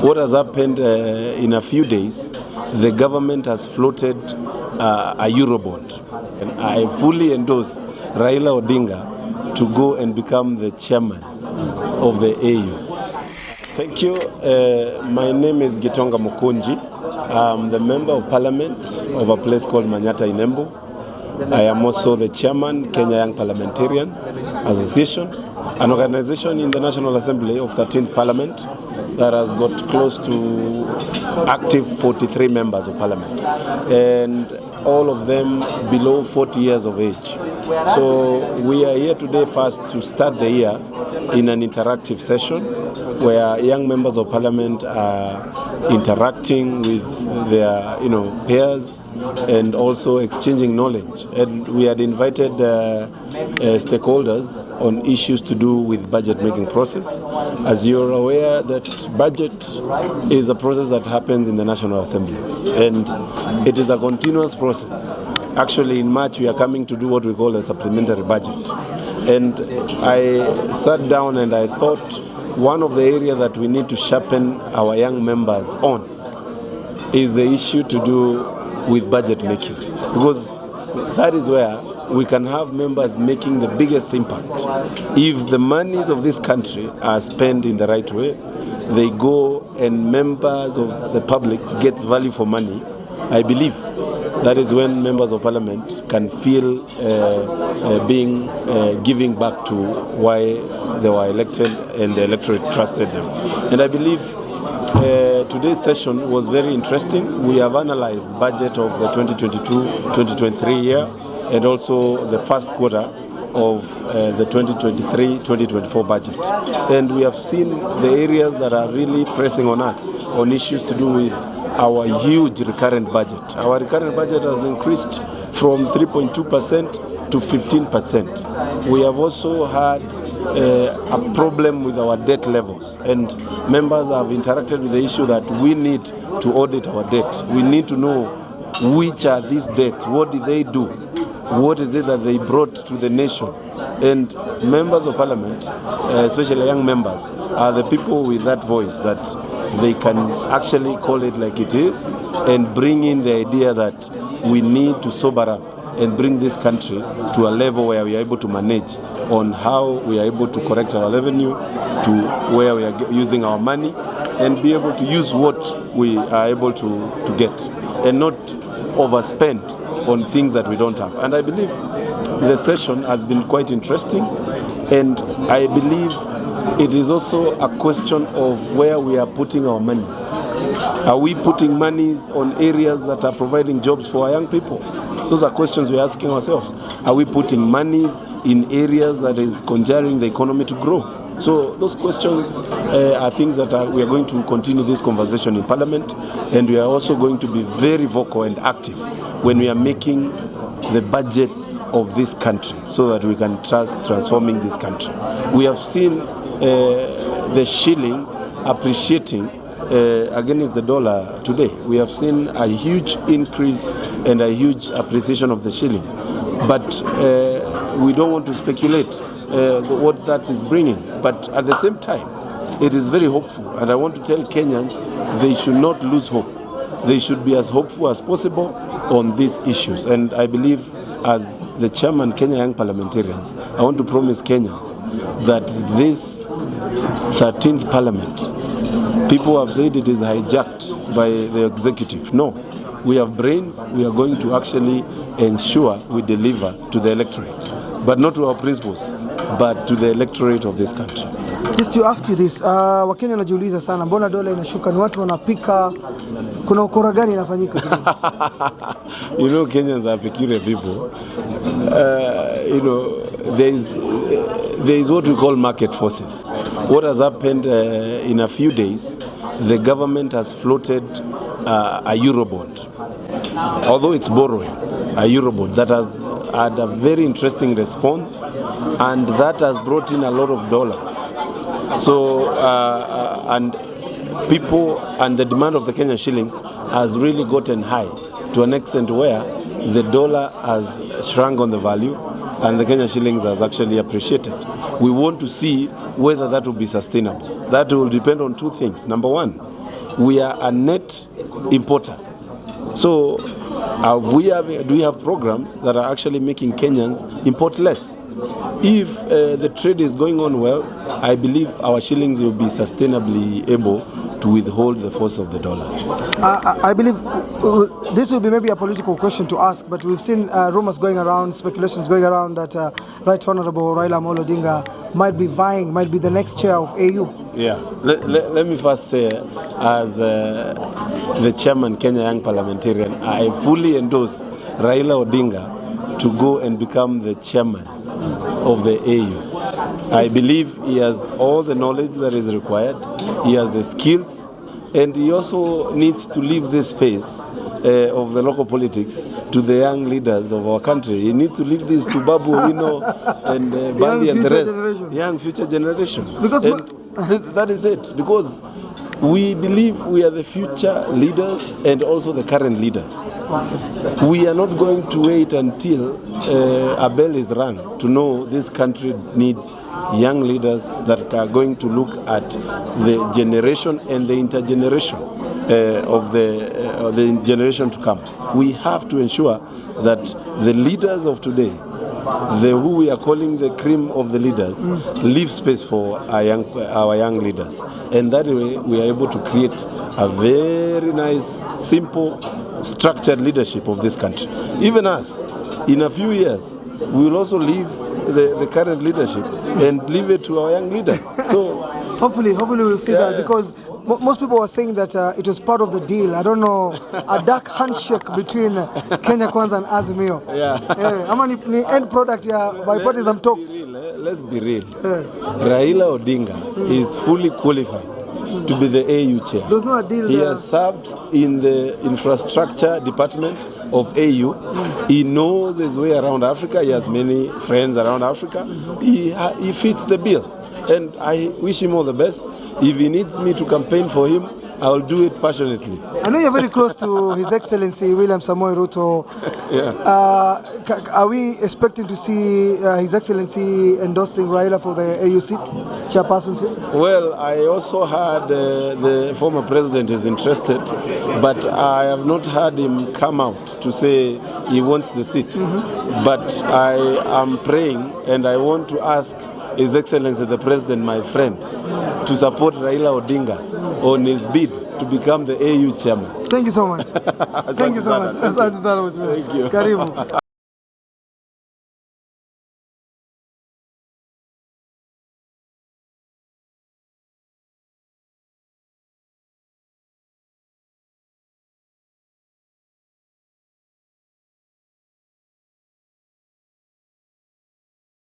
What has happened in a few days, the government has floated a Eurobond. And I fully endorse Raila Odinga to go and become the chairman of the AU. Thank you. My name is Gitonga Mukunji. I'm the member of parliament of a place called Manyata in Embu. I am also the chairman, Kenya Young Parliamentarian Association, an organization in the National Assembly of 13th Parliament that has got close to active 43 members of parliament, and all of them below 40 years of age. So we are here today first to start the year in an interactive session where young members of parliament are interacting with their peers and also exchanging knowledge. And we had invited stakeholders on issues to do with budget making process. As you're aware that budget is a process that happens in the National Assembly, and it is a continuous process. Actually, in March, we are coming to do what we call a supplementary budget. And I sat down and I thought one of the areas that we need to sharpen our young members on is the issue to do with budget making. Because that is where we can have members making the biggest impact. If the monies of this country are spent in the right way, they go and members of the public get value for money, I believe that is when members of parliament can feel giving back to why they were elected and the electorate trusted them. And I believe today's session was very interesting. We have analyzed the budget of the 2022-2023 year and also the first quarter of the 2023-2024 budget. And we have seen the areas that are really pressing on us on issues to do with our huge recurrent budget. Our recurrent budget has increased from 3.2% to 15%. We have also had a problem with our debt levels, and members have interacted with the issue that we need to audit our debt. We need to know which are these debts, what did they do, what is it that they brought to the nation. And members of parliament, especially young members, are the people with that voice that they can actually call it like it is and bring in the idea that we need to sober up and bring this country to a level where we are able to manage on how we are able to correct our revenue to where we are using our money and be able to use what we are able to get and not overspend on things that we don't have. And I believe the session has been quite interesting, and I believe it is also a question of where we are putting our monies. Are we putting monies on areas that are providing jobs for our young people? Those are questions we're asking ourselves. Are we putting monies in areas that is conjuring the economy to grow? So those questions are things that we are going to continue this conversation in Parliament, and we are also going to be very vocal and active when we are making the budgets of this country so that we can transforming this country. We have seen the shilling appreciating against the dollar today. We have seen a huge increase and a huge appreciation of the shilling. But we don't want to speculate what that is bringing. But at the same time, it is very hopeful. And I want to tell Kenyans they should not lose hope. They should be as hopeful as possible on these issues. And I believe as the chairman, Kenya Young Parliamentarians, I want to promise Kenyans that this 13th Parliament, people have said it is hijacked by the executive. No, we have brains. We are going to actually ensure we deliver to the electorate, but not to our principals, but to the electorate of this country. Just to ask you this, Wakenya wanajiuliza sana, mbona dola inashuka? Ni watu wanapika, kuna ukora gani inafanyika? You know, Kenyans are peculiar people. There is what we call market forces. What has happened in a few days, the government has floated a Eurobond. Although it's borrowing, a Eurobond that has had a very interesting response, and that has brought in a lot of dollars. So, and people and the demand of the Kenyan shillings has really gotten high to an extent where the dollar has shrunk on the value and the Kenya shillings has actually appreciated. We want to see whether that will be sustainable. That will depend on two things. Number one, we are a net importer. So do we have programs that are actually making Kenyans import less? If the trade is going on well, I believe our shillings will be sustainably able to withhold the force of the dollar. I believe this will be maybe a political question to ask, but we've seen rumors going around, speculations going around that Right Honorable Raila Odinga might be the next chair of AU. Yeah, let me first say, as the chairman, Kenya Young Parliamentarian, I fully endorse Raila Odinga to go and become the chairman of the AU. I believe he has all the knowledge that is required, he has the skills, and he also needs to leave this space of the local politics to the young leaders of our country. He needs to leave this to Babu Owino and Bandi and the rest. Young future generation. Because that is it. Because we believe we are the future leaders and also the current leaders. We are not going to wait until a bell is rung to know this country needs young leaders that are going to look at the generation and the intergeneration of the generation to come. We have to ensure that the leaders of today, who we are calling the cream of the leaders, leave space for our young leaders. And that way we are able to create a very nice, simple, structured leadership of this country. Even us, in a few years, we will also leave the current leadership and leave it to our young leaders. So hopefully we'll see that, because most people were saying that it was part of the deal. I don't know, a dark handshake between Kenya Kwanza and Azimio. Ama ni end product ya bipartisan talks. Let's be real. Raila Odinga is fully qualified to be the AU chair. There's no deal. He has served in the infrastructure department of AU. He knows his way around Africa. He has many friends around Africa. He fits the bill, and I wish him all the best. If he needs me to campaign for him, I'll do it passionately. I know you're very close to His Excellency William Samoei Ruto. Are we expecting to see His Excellency endorsing Raila for the AU seat, chairperson seat? Well, I also heard the former president is interested, but I have not heard him come out to say he wants the seat. But I am praying, and I want to ask His Excellency the President, my friend, to support Raila Odinga on his bid to become the AU chairman. Thank you so much. Thank you so much. Thank you. Karibu.